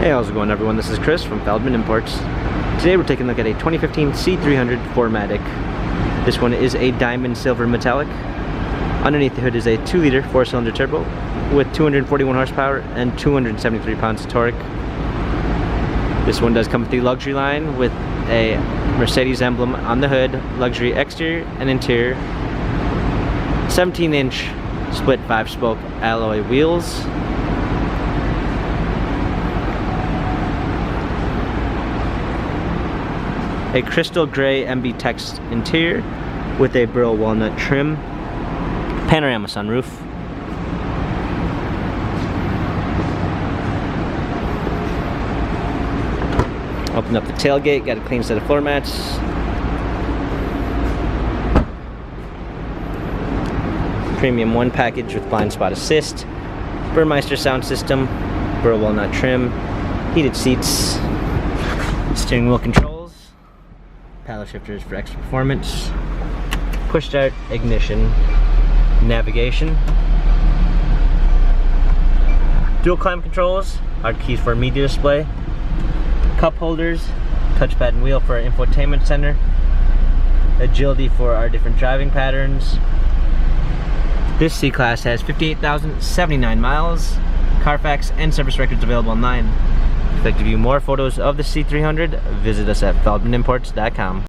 Hey, how's it going everyone? This is Chris from Feldmann Imports. Today we're taking a look at a 2015 C300 4MATIC. This one is a diamond silver metallic. Underneath the hood is a 2-liter 4-cylinder turbo with 241 horsepower and 273 pounds of torque. This one does come with the luxury line with a Mercedes emblem on the hood, luxury exterior and interior, 17-inch split 5-spoke alloy wheels, a crystal gray MB text interior with a burl walnut trim, panorama sunroof, open up the tailgate, got a clean set of floor mats, premium 1 package with blind spot assist, Burmeister sound system, burl walnut trim, heated seats, steering wheel controls, paddle shifters for extra performance, push start, ignition, navigation, dual climate controls, our keys for media display, cup holders, touchpad and wheel for our infotainment center, agility for our different driving patterns. This C-Class has 58,079 miles, Carfax and service records available online. If you'd like to view more photos of the C300, visit us at feldmanimports.com.